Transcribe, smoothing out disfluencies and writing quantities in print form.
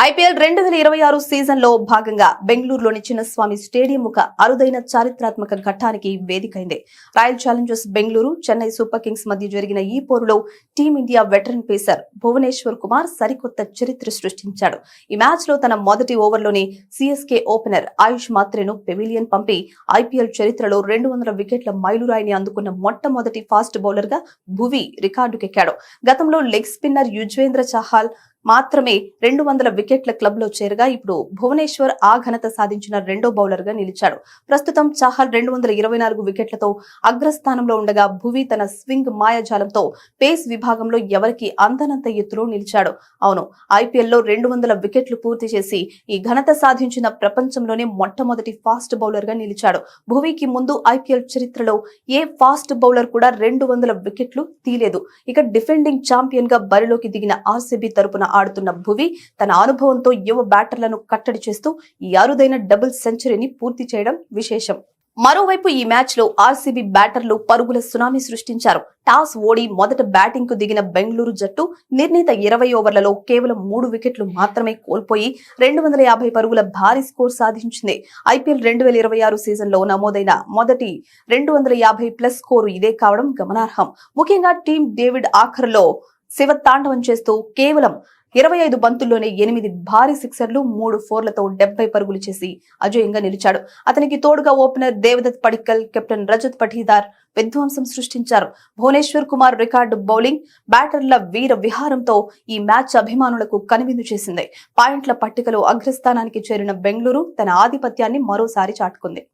IPL 2026 season లో భాగంగా బెంగళూరులోని చిన్నస్వామి స్టేడియం ఒక అరుదైన చారిత్రాత్మక ఘట్టానికి వేదికైంది. Royal challengers Bengaluru, Chennai super kings మధ్య జరిగిన ఈ పోరులో team India veteran pacer Bhuvneshwar Kumar సరికొత్త చరిత్ర సృష్టించాడు. ఈ మ్యాచ్ లో తన మొదటి ఓవర్లోనే సిఎస్కే ఓపెనర్ ఆయుష్ మాత్రేను పెవిలియన్ పంపి ఐపీఎల్ చరిత్రలో 200 వికెట్ల మైలురాయిని అందుకున్న మొట్టమొదటి ఫాస్ట్ బౌలర్ గా భువి రికార్డుకెక్కాడు. గతంలో లెగ్ స్పిన్నర్ యుజ్వేంద్ర చహల్ మాత్రమే 200 వికెట్ల క్లబ్ లో చేరగా ఇప్పుడు భువనేశ్వర్ ఆ ఘనత సాధించిన రెండో బౌలర్ గా నిలిచాడు. ప్రస్తుతం చహల్ 224 వికెట్లతో అగ్రస్థానంలో ఉండగా భువి తన స్వింగ్ మాయాజాలంతో పేస్ విభాగంలో ఎవరికి అందనంత ఎత్తులో నిలిచాడు. అవును, ఐపీఎల్ లో 200 వికెట్లు పూర్తి చేసి ఈ ఘనత సాధించిన ప్రపంచంలోనే మొట్టమొదటి ఫాస్ట్ బౌలర్ గా నిలిచాడు. భువికి ముందు ఐపీఎల్ చరిత్రలో ఏ ఫాస్ట్ బౌలర్ కూడా 200 వికెట్లు తీయలేదు. ఇక డిఫెండింగ్ ఛాంపియన్ గా బరిలోకి దిగిన ఆర్సీబీ తరపున ఆడుతున్న భువి తన అనుభవంతో యువ బ్యాటర్లను కట్టడి చేస్తూ ఈ అరుదైన డబుల్ సెంచరీని పూర్తి చేయడం విశేషం. మరోవైపు ఈ మ్యాచ్ లో ఆర్సీబీ బ్యాటర్లు పరుగుల సునామీ సృష్టించారు. టాస్ ఓడి మొదట బ్యాటింగ్ కు దిగిన బెంగళూరు జట్టు నిర్ణీత 20 ఓవర్లలో కేవలం 3 వికెట్లు మాత్రమే కోల్పోయి 250 పరుగుల భారీ స్కోర్ సాధించింది. ఐపీఎల్ 2026 సీజన్ లో నమోదైన మొదటి 250+ స్కోరు ఇదే కావడం గమనార్హం. ముఖ్యంగా టీమ్ డేవిడ్ ఆఖరులో శివ తాండవం చేస్తూ కేవలం 25 బంతుల్లోనే 8 భారీ సిక్సర్లు 3 ఫోర్లతో 70 పరుగులు చేసి అజేయంగా నిలిచాడు. అతనికి తోడుగా ఓపెనర్ దేవదత్ పడిక్కల్, కెప్టెన్ రజత్ పఠీదార్ విధ్వంసం సృష్టించారు. భువనేశ్వర్ కుమార్ రికార్డు బౌలింగ్, బ్యాటర్ల వీర విహారంతో ఈ మ్యాచ్ అభిమానులకు కనువిందు చేసింది. పాయింట్ల పట్టికలో అగ్రస్థానానికి చేరిన బెంగళూరు తన ఆధిపత్యాన్ని మరోసారి చాటుకుంది.